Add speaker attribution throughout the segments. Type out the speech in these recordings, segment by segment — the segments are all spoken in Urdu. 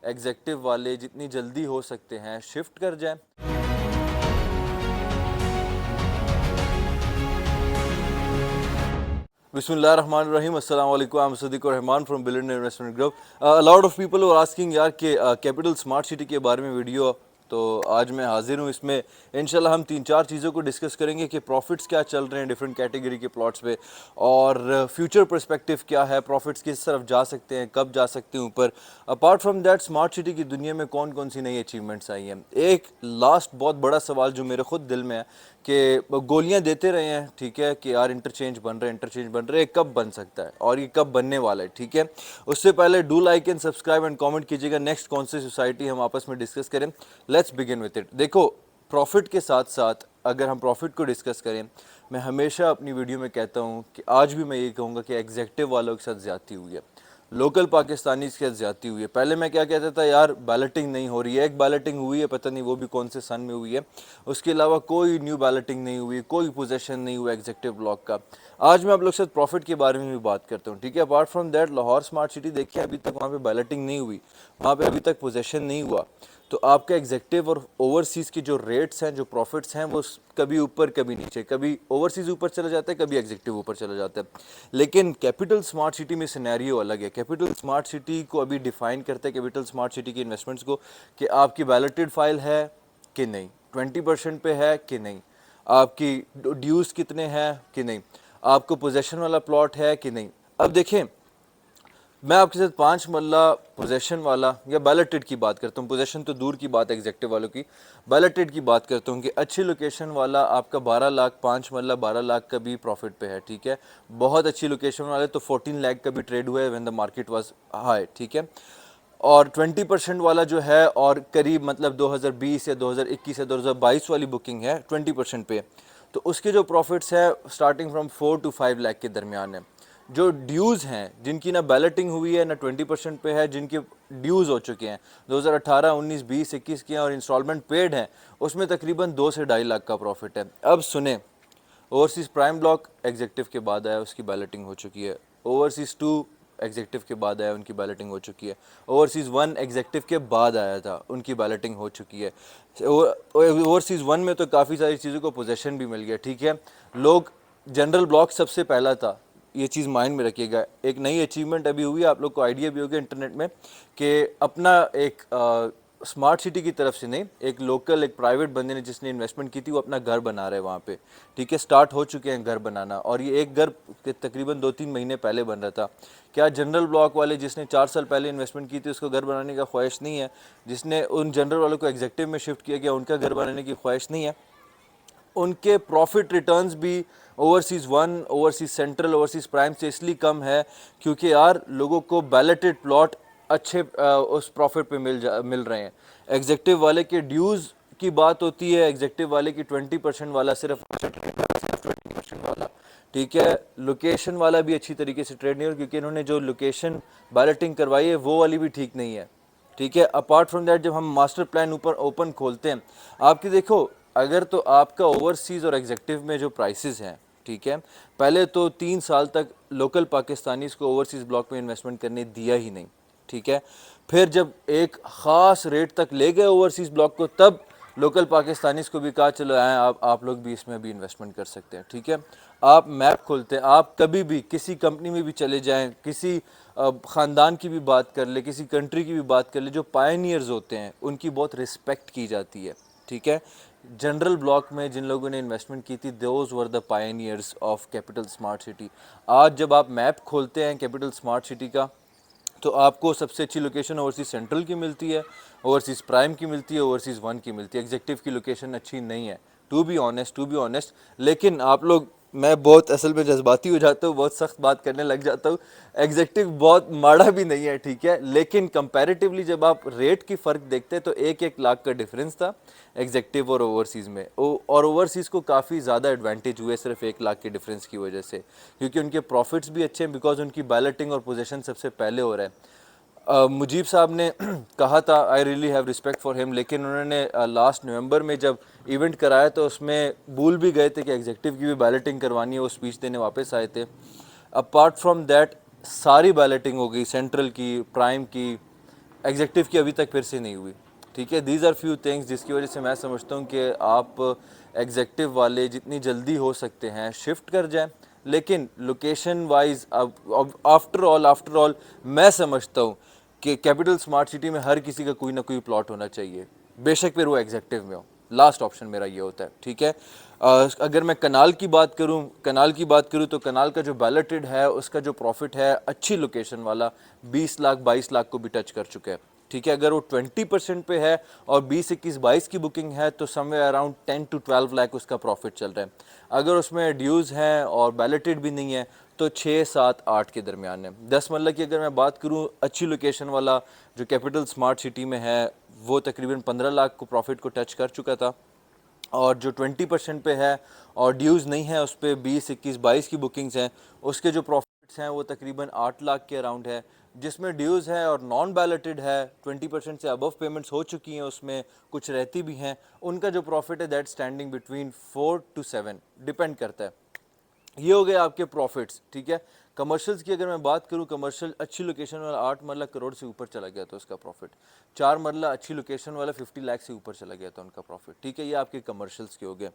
Speaker 1: ایگزیکٹو والے جتنی جلدی ہو سکتے ہیں شفٹ کر جائیں. بسم اللہ الرحمن الرحیم. السلام علیکم. I'm Siddiq Rahman from Billionaire Investment Group. A lot of people were asking یار کہ کیپٹل اسمارٹ سٹی کے بارے میں ویڈیو, تو آج میں حاضر ہوں. اس میں انشاءاللہ ہم 3-4 چیزوں کو ڈسکس کریں گے کہ پروفٹس کیا چل رہے ہیں ڈیفرنٹ کیٹیگری کے پلاٹس پہ, اور فیوچر پرسپیکٹو کیا ہے, پروفٹس کس طرف جا سکتے ہیں, کب جا سکتے ہیں اوپر. Apart from that smart city کی دنیا میں کون کون سی نئی اچیومنٹس آئی ہیں. ایک لاسٹ بہت بڑا سوال جو میرے خود دل میں ہے کہ گولیاں دیتے رہے ہیں, ٹھیک ہے, کہ یار انٹرچینج بن رہے کب بن سکتا ہے اور یہ کب بننے والا ہے. ٹھیک ہے, اس سے پہلے do like and subscribe and comment کیجیے گا نیکسٹ کون سی سوسائٹی ہم آپس میں ڈسکس کریں. Let's begin with it. دیکھو, پروفٹ کے ساتھ ساتھ اگر ہم پروفٹ کو ڈسکس کریں, میں ہمیشہ اپنی ویڈیو میں کہتا ہوں کہ آج بھی میں یہ کہوں گا کہ ایگزیکٹو والوں کے ساتھ زیادتی ہوئی ہے, لوکل پاکستانیز کے ساتھ زیادتی ہوئی ہے. پہلے میں کیا کہتا تھا, یار بیلٹنگ نہیں ہو رہی ہے. ایک بیلٹنگ ہوئی ہے, پتہ نہیں وہ بھی کون سے سن میں ہوئی ہے, اس کے علاوہ کوئی نیو بیلٹنگ نہیں ہوئی, کوئی پوزیشن نہیں ہوا ایگزیکٹو بلاک کا. آج میں آپ لوگ کے ساتھ پروفٹ کے بارے میں بھی بات کرتا ہوں. ٹھیک ہے, apart from that Lahore smart city دیکھیے, ابھی تک وہاں پہ بیلٹنگ نہیں ہوئی, وہاں پہ ابھی تک پوزیشن نہیں ہوا. تو آپ کا ایگزیکٹو اور اوورسیز کی جو ریٹس ہیں, جو پروفٹس ہیں, وہ کبھی اوپر کبھی نیچے, کبھی اوورسیز اوپر چلا جاتا ہے, کبھی ایگزیکٹو اوپر چلا جاتا ہے. لیکن کیپٹل اسمارٹ سٹی میں سینیریو الگ ہے. کیپٹل اسمارٹ سٹی کو ابھی ڈیفائن کرتے ہیں کیپٹل اسمارٹ سٹی کی انویسٹمنٹس کو کہ آپ کی بیلٹڈ فائل ہے کہ نہیں, 20% پہ ہے کہ نہیں, آپ کی ڈیوز کتنے ہیں کہ نہیں, آپ کو پوزیشن والا پلاٹ ہے کہ نہیں. اب دیکھیں, میں آپ کے ساتھ 5 مرلہ پوزیشن والا یا بیلٹڈ کی بات کرتا ہوں, پوزیشن تو دور کی بات ہے ایگزیکٹو والوں کی, بیلٹڈ کی بات کرتا ہوں کہ اچھی لوکیشن والا آپ کا 12 لاکھ 5 مرلہ 12 لاکھ کا بھی پروفٹ پہ ہے. ٹھیک ہے, بہت اچھی لوکیشن والے تو 14 لاکھ کا بھی ٹریڈ ہوا ہے when the market was high. ٹھیک ہے, اور 20% والا جو ہے, اور قریب مطلب 2020 یا 2021 یا 2022 والی بکنگ ہے 20% پہ, تو اس کے جو پروفٹس ہے سٹارٹنگ فرام 4 to 5 لاکھ کے درمیان ہے. جو ڈیوز ہیں, جن کی نہ بیلٹنگ ہوئی ہے نہ 20% پہ ہے, جن کے ڈیوز ہو چکے ہیں 2018 19 20 21 کے ہیں اور انسٹالمنٹ پیڈ ہیں, اس میں تقریباً 2 سے 2.5 لاکھ کا پروفٹ ہے. اب سنیں, اوورسیز پرائم بلاک ایگزیکٹو کے بعد آیا, اس کی بیلٹنگ ہو چکی ہے. اوورسیز 2 ایگزیکٹو کے بعد آیا, ان کی بیلٹنگ ہو چکی ہے. اوورسیز 1 ایگزیکٹو کے بعد آیا تھا, ان کی بیلٹنگ ہو چکی ہے. اوورسیز 1 میں تو کافی ساری چیزوں کو پوزیشن بھی مل گیا. ٹھیک ہے, لوگ جنرل بلاک سب سے پہلا تھا, یہ چیز مائنڈ میں رکھیے گا. ایک نئی اچیومنٹ ابھی ہوئی ہے, آپ لوگ کو آئیڈیا بھی ہوگا انٹرنیٹ میں, کہ اپنا ایک اسمارٹ سٹی کی طرف سے نہیں, ایک لوکل ایک پرائیویٹ بندے نے جس نے انویسٹمنٹ کی تھی, وہ اپنا گھر بنا رہے ہیں وہاں پہ. ٹھیک ہے, سٹارٹ ہو چکے ہیں گھر بنانا, اور یہ ایک گھر تقریباً 2-3 مہینے پہلے بن رہا تھا. کیا جنرل بلاک والے جس نے 4 سال پہلے انویسٹمنٹ کی تھی اس کو گھر بنانے کا خواہش نہیں ہے؟ جس نے ان جنرل والوں کو ایگزیکٹو میں شفٹ کیا گیا, ان کا گھر بنانے کی خواہش نہیں ہے؟ ان کے پروفٹ ریٹرنز بھی overseas 1 overseas central overseas prime سے اس لیے کم ہے کیونکہ یار لوگوں کو بیلٹڈ پلاٹ اچھے اس پروفٹ پہ مل رہے ہیں. ایگزیکٹو والے کے ڈیوز کی بات ہوتی ہے, ایگزیکٹو والے کی 20% والا صرف 20% والا. ٹھیک ہے, لوکیشن والا بھی اچھی طریقے سے ٹریڈ نہیں ہو, کیونکہ انہوں نے جو لوکیشن بیلٹنگ کروائی ہے وہ والی بھی ٹھیک نہیں ہے. ٹھیک ہے, اپارٹ فرام دیٹ جب ہم ماسٹر پلان اوپر اوپن کھولتے ہیں, آپ کی دیکھو, اگر تو آپ کا اوورسیز اور ایگزیکٹو میں جو پرائسز ہیں, ٹھیک ہے, پہلے تو 3 سال تک لوکل پاکستانیز کو اوورسیز بلاک میں انویسٹمنٹ کرنے دیا ہی نہیں. ٹھیک ہے, پھر جب ایک خاص ریٹ تک لے گئے اوورسیز بلاک کو, تب لوکل پاکستانیز کو بھی کہا چلو آئیں آپ لوگ بھی اس میں بھی انویسٹمنٹ کر سکتے ہیں. ٹھیک ہے, آپ میپ کھولتے ہیں, آپ کبھی بھی کسی کمپنی میں بھی چلے جائیں, کسی خاندان کی بھی بات کر لیں, کسی کنٹری کی بھی بات کر لیں, جو پائنیئرز ہوتے ہیں ان کی بہت رسپیکٹ کی جاتی ہے. ٹھیک ہے, جنرل بلاک میں جن لوگوں نے انویسٹمنٹ کی تھی, those were the pioneers of capital smart city. آج جب آپ میپ کھولتے ہیں کیپٹل اسمارٹ سٹی کا, تو آپ کو سب سے اچھی لوکیشن اوورسیز سینٹرل کی ملتی ہے, اوورسیز پرائم کی ملتی ہے, اوورسیز 1 کی ملتی ہے. ایگزیکٹو کی لوکیشن اچھی نہیں ہے, ٹو بی آنیسٹ. لیکن آپ لوگ, میں بہت اصل میں جذباتی ہو جاتا ہوں, بہت سخت بات کرنے لگ جاتا ہوں. ایگزیکٹو بہت ماڑا بھی نہیں ہے, ٹھیک ہے, لیکن کمپیریٹیولی جب آپ ریٹ کی فرق دیکھتے ہیں تو 1 لاکھ کا ڈفرینس تھا ایگزیکٹو اور اوورسیز میں, اور اوورسیز کو کافی زیادہ ایڈوانٹیج ہوئے صرف 1 لاکھ کے ڈفرینس کی وجہ سے, کیونکہ ان کے پروفٹس بھی اچھے ہیں, بیکاز ان کی بیلٹنگ اور پوزیشن سب سے پہلے ہو رہا ہے. مجیب صاحب نے کہا تھا, I really have respect for him, لیکن انہوں نے لاسٹ نومبر میں جب ایونٹ کرایا تو اس میں بھول بھی گئے تھے کہ ایگزیکٹو کی بھی بیلٹنگ کروانی ہے, وہ اسپیچ دینے واپس آئے تھے. اپارٹ فرام دیٹ ساری بیلٹنگ ہو گئی, سینٹرل کی, پرائم کی, ایگزیکٹو کی ابھی تک پھر سے نہیں ہوئی. ٹھیک ہے, دیز آر فیو تھنگس جس کی وجہ سے میں سمجھتا ہوں کہ آپ ایگزیکٹو والے جتنی جلدی ہو سکتے ہیں شفٹ کر جائیں. لیکن لوکیشن وائز آفٹر آل میں سمجھتا ہوں کہ کیپٹل اسمارٹ سٹی میں ہر کسی کا کوئی نہ کوئی پلاٹ ہونا چاہیے, بے شک پھر وہ ایگزیکٹو میں ہو. لاسٹ آپشن میرا یہ ہوتا ہے. ٹھیک ہے, اگر میں کنال کی بات کروں تو کنال کا جو بیلٹڈ ہے اس کا جو پروفٹ ہے اچھی لوکیشن والا 20 لاکھ 22 لاکھ کو بھی ٹچ کر چکا ہے. ٹھیک ہے, اگر وہ 20% پہ ہے اور 20 21 22 کی بکنگ ہے تو سم ویئر اراؤنڈ 10 to 12 لاکھ اس کا پروفٹ چل رہا ہے. اگر اس میں ڈیوز ہیں اور بیلٹڈ بھی نہیں ہے تو 6 7 8 کے درمیان ہے. 10 مرلہ کی اگر میں بات کروں اچھی لوکیشن والا جو کیپٹل اسمارٹ سٹی میں ہے وہ تقریباً 15 لاکھ کو پروفٹ کو ٹچ کر چکا تھا. اور جو 20% پہ ہے اور ڈیوز نہیں ہے اس پہ 20 21 22 کی بکنگز ہیں, اس کے جو پروفٹس ہیں وہ تقریباً 8 لاکھ کے اراؤنڈ ہے, جس میں ڈیوز ہے اور نان بیلٹڈ ہے. 20% سے ابو پیمنٹس ہو چکی ہیں, اس میں کچھ رہتی بھی ہیں. ان کا جو پروفٹ ہے that standing between 4 to 7 depend کرتا ہے. یہ ہو گئے آپ کے پروفٹس. ٹھیک ہے, کمرشلز کی اگر میں بات کروں, کمرشل اچھی لوکیشن والا 8 مرلہ کروڑ سے اوپر چلا گیا تھا اس کا پروفٹ. 4 مرلہ اچھی لوکیشن والا 50 لاکھ سے اوپر چلا گیا تھا ان کا پروفٹ. ٹھیک ہے, یہ آپ کے کمرشلز کے ہو گئے.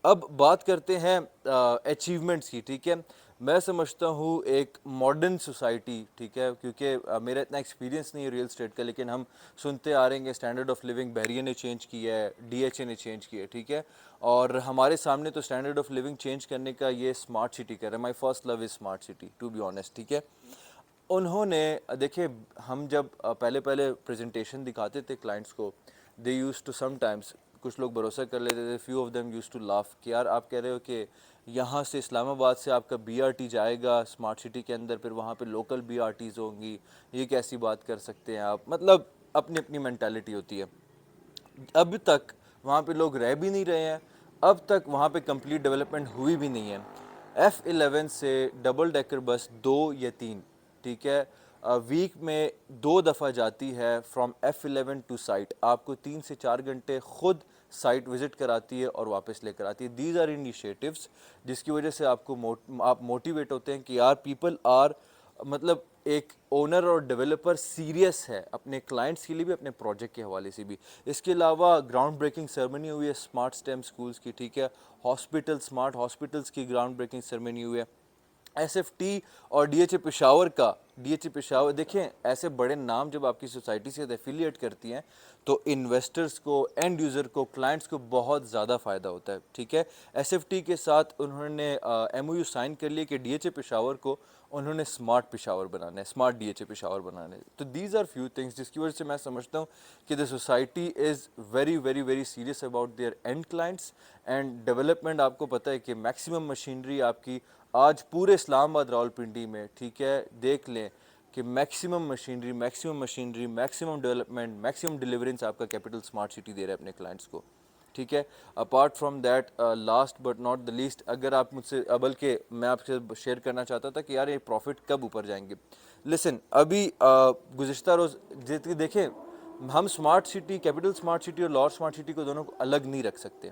Speaker 1: اب بات کرتے ہیں اچیومنٹس کی. ٹھیک ہے, میں سمجھتا ہوں ایک ماڈرن سوسائٹی, ٹھیک ہے, کیونکہ میرا اتنا ایکسپیرینس نہیں ہے ریئل اسٹیٹ کا, لیکن ہم سنتے آ رہے ہیں کہ اسٹینڈرڈ آف لیونگ بحریہ نے چینج کیا ہے, ڈی ایچ اے نے چینج کیا ہے. ٹھیک ہے, اور ہمارے سامنے تو اسٹینڈرڈ آف لیونگ چینج کرنے کا یہ اسمارٹ سٹی کر رہا ہے. My first love is smart city to be honest. ٹھیک ہے, انہوں نے دیکھیں ہم جب پہلے پریزنٹیشن دکھاتے تھے کلائنٹس کو, they used to sometimes کچھ لوگ بھروسہ کر لیتے تھے, few of them used to laugh کہ یار آپ کہہ رہے ہو کہ یہاں سے اسلام آباد سے آپ کا بی آر ٹی جائے گا اسمارٹ سٹی کے اندر, پھر وہاں پہ لوکل بی آر ٹیز ہوں گی, یہ کیسی بات کر سکتے ہیں آپ. مطلب اپنی اپنی مینٹیلٹی ہوتی ہے. اب تک وہاں پہ لوگ رہ بھی نہیں رہے ہیں, اب تک وہاں پہ کمپلیٹ ڈیولپمنٹ ہوئی بھی نہیں ہے. F11 سے ڈبل ڈیکر بس 2 یا 3, ٹھیک ہے, ویک میں 2 دفعہ جاتی ہے فرام F11 ٹو سائٹ. آپ کو 3 سے 4 گھنٹے خود سائٹ وزٹ کراتی ہے اور واپس لے کر آتی ہے. دیز آر انیشیٹوز جس کی وجہ سے آپ موٹیویٹ ہوتے ہیں کہ یار پیپل آر, مطلب ایک اونر اور ڈیولپر سیریس ہے اپنے کلائنٹس کے لیے بھی, اپنے پروجیکٹ کے حوالے سے بھی. اس کے علاوہ گراؤنڈ بریکنگ سرمنی ہوئی ہے اسمارٹ اسٹیم اسکولس کی. ٹھیک ہے, ہاسپٹل اسمارٹ ہاسپٹلس کی گراؤنڈ بریکنگ سرمنی ہوئی ہے. ایس ایف ٹی اور ڈی ایچ اے پشاور کا, ڈی ایچ اے پشاور دیکھیں ایسے بڑے نام جب آپ کی سوسائٹی سے ایفیلیٹ کرتی ہیں تو انویسٹرز کو, اینڈ یوزر کو, کلائنٹس کو بہت زیادہ فائدہ ہوتا ہے. ٹھیک ہے, ایس ایف ٹی کے ساتھ انہوں نے ایم او یو سائن کر لیے کہ ڈی ایچ اے پشاور کو انہوں نے اسمارٹ پشاور بنانا ہے, smart D H A Peshawar بنانا ہے. تو دیز آر فیو تھنگس جس کی وجہ سے میں سمجھتا ہوں کہ the society is very very very serious about there and clients and development. آپ کو پتہ ہے کہ میکسیمم مشینری آپ کی آج پورے اسلام آباد راولپنڈی میں, ٹھیک ہے, دیکھ لیں کہ maximum machinery maximum development, maximum deliverance آپ کا کیپٹل اسمارٹ سٹی دے رہا ہے اپنے کلائنٹس کو. ٹھیک ہے, apart from that last but not the least, اگر آپ مجھ سے, بلکہ میں آپ سے شیئر کرنا چاہتا تھا کہ یار یہ پروفٹ کب اوپر جائیں گے. لسن, ابھی گزشتہ روز دیکھیں ہم smart city, capital smart city اور لاہور اسمارٹ سٹی کو دونوں کو الگ نہیں رکھ سکتے.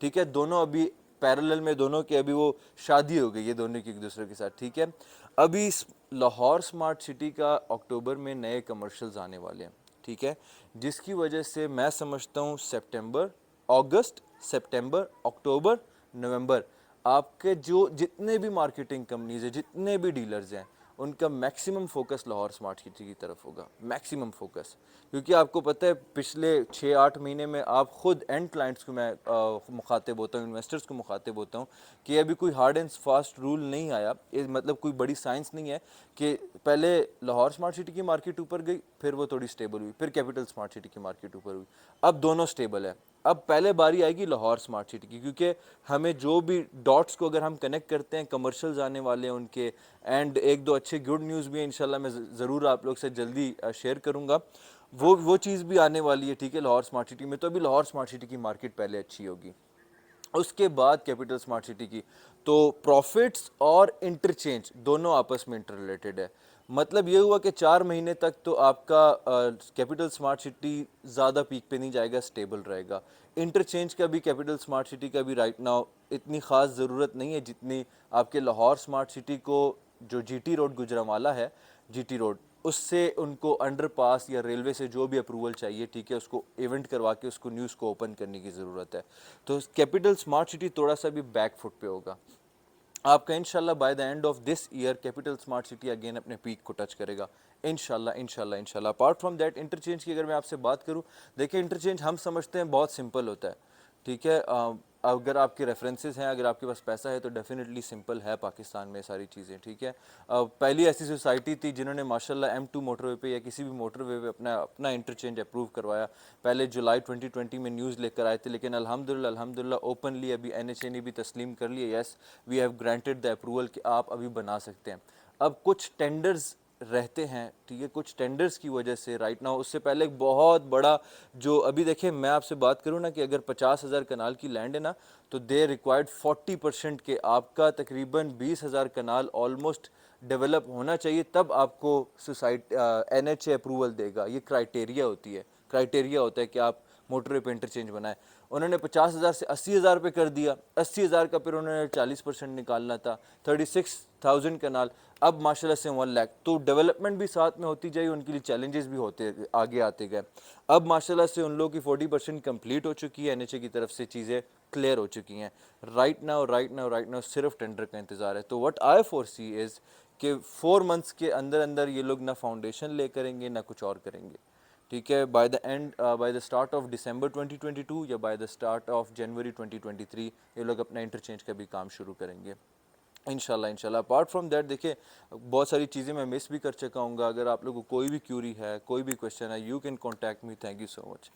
Speaker 1: ٹھیک ہے, دونوں ابھی پیرلل میں, دونوں کی ابھی وہ شادی ہو گئی ہے دونوں کی ایک دوسرے کے ساتھ. ٹھیک ہے, ابھی لاہور اسمارٹ سٹی کا اکتوبر میں نئے کمرشلز آنے والے ہیں. ٹھیک ہے, جس کی وجہ سے میں سمجھتا ہوں سپٹمبر اکتوبر نومبر آپ کے جو جتنے بھی مارکیٹنگ کمپنیز ہیں, جتنے بھی ڈیلرز ہیں, ان کا maximum focus Lahore smart city کی طرف ہوگا, میکسیمم فوکس. کیونکہ آپ کو پتہ ہے پچھلے 6-8 مہینے میں آپ خود اینڈ کلائنٹس کو میں مخاطب ہوتا ہوں, انویسٹرز کو مخاطب ہوتا ہوں کہ ابھی کوئی ہارڈ اینڈ فاسٹ رول نہیں آیا, مطلب کوئی بڑی سائنس نہیں ہے کہ پہلے لاہور اسمارٹ سٹی کی مارکیٹ اوپر گئی, پھر وہ تھوڑی سٹیبل ہوئی, پھر کیپٹل اسمارٹ سٹی کی مارکیٹ اوپر ہوئی, اب دونوں سٹیبل ہے. اب پہلے باری آئے گی لاہور اسمارٹ سٹی کی, کیونکہ ہمیں جو بھی ڈاٹس کو اگر ہم کنیکٹ کرتے ہیں, کمرشلز آنے والے ہیں ان کے, اینڈ ایک دو اچھے گڈ نیوز بھی ہیں انشاءاللہ میں ضرور آپ لوگ سے جلدی شیئر کروں گا, وہ چیز بھی آنے والی ہے. ٹھیک ہے, لاہور اسمارٹ سٹی میں تو ابھی لاہور اسمارٹ سٹی کی مارکیٹ پہلے اچھی ہوگی, اس کے بعد کیپٹل اسمارٹ سٹی کی. تو پروفٹس اور انٹرچینج دونوں آپس میں انٹر ریلیٹڈ ہے. مطلب یہ ہوا کہ 4 مہینے تک تو آپ کا کیپٹل اسمارٹ سٹی زیادہ پیک پہ نہیں جائے گا, سٹیبل رہے گا. انٹرچینج کا بھی کیپٹل اسمارٹ سٹی کا بھی رائٹ ناؤ اتنی خاص ضرورت نہیں ہے جتنی آپ کے لاہور اسمارٹ سٹی کو, جو جی ٹی روڈ گجرانوالہ ہے, جی ٹی روڈ اس سے ان کو انڈر پاس یا ریلوے سے جو بھی اپروول چاہیے ٹھیک ہے اس کو ایونٹ کروا کے اس کو نیوز کو اوپن کرنے کی ضرورت ہے. تو کیپٹل اسمارٹ سٹی تھوڑا سا بھی بیک فٹ پہ ہوگا. آپ کا انشاءاللہ by the end of this year capital smart city again اپنے پیک کو ٹچ کرے گا انشاءاللہ انشاءاللہ انشاءاللہ. اپارٹ فرام دیٹ انٹرچینج کی اگر میں آپ سے بات کروں, دیکھیں انٹرچینج ہم سمجھتے ہیں بہت سمپل ہوتا ہے ٹھیک ہے. اگر آپ کے ریفرنسز ہیں, اگر آپ کے پاس پیسہ ہے تو ڈیفینیٹلی سمپل ہے پاکستان میں ساری چیزیں ٹھیک ہے. پہلی ایسی سوسائٹی تھی جنہوں نے ماشاءاللہ M2 موٹر وے پہ یا کسی بھی موٹر وے پہ اپنا انٹرچینج اپروو کروایا. پہلے جولائی 2020 میں نیوز لے کر آئے تھے, لیکن الحمدللہ اوپنلی ابھی NHA نے بھی تسلیم کر لیا, yes we have granted the approval کہ آپ ابھی بنا سکتے ہیں. اب کچھ ٹینڈرز رہتے ہیں ٹھیک ہے, کچھ ٹینڈرز کی وجہ سے رائٹ ناؤ, اس سے پہلے ایک بہت بڑا جو ابھی دیکھیں میں آپ سے بات کروں نا کہ اگر 50,000 کنال کی لینڈ ہے نا تو دے ریکوائرڈ 40% کے آپ کا تقریباً 20,000 کنال آلموسٹ ڈیولپ ہونا چاہیے, تب آپ کو NHA اپروول دے گا. یہ کرائٹیریا ہوتی ہے, کرائٹیریا ہوتا ہے کہ آپ موٹر وے پہ انٹرچینج بنائیں. انہوں نے 50,000 سے 80,000 پہ کر دیا, 80,000 کا پھر انہوں نے 40% نکالنا تھا, 36,000 کنال, اب ماشاءاللہ سے 1 لاکھ. تو ڈیولپمنٹ بھی ساتھ میں ہوتی جائے, ان کے لیے چیلنجز بھی ہوتے آگے آتے گئے. اب ماشاءاللہ سے ان لوگوں کی 40% کمپلیٹ ہو چکی ہے, NHA کی طرف سے چیزیں کلیئر ہو چکی ہیں. رائٹ ناؤ صرف ٹینڈر کا انتظار ہے. تو وٹ آئی فور سی از کہ 4 منتھس کے اندر اندر یہ لوگ نہ فاؤنڈیشن لے کریں گے نہ کچھ اور کریں گے ٹھیک ہے. By the start of December 2022 یا by the start of January 2023 یہ لوگ اپنا انٹرچینج کا بھی کام شروع کریں گے انشاءاللہ. اپارٹ فرام دیٹ دیکھیں بہت ساری چیزیں میں مس بھی کر چکا ہوں گا. اگر آپ لوگوں کو کوئی بھی کیوری ہے, کوئی بھی کویشچن ہے, you can contact me. Thank you so much.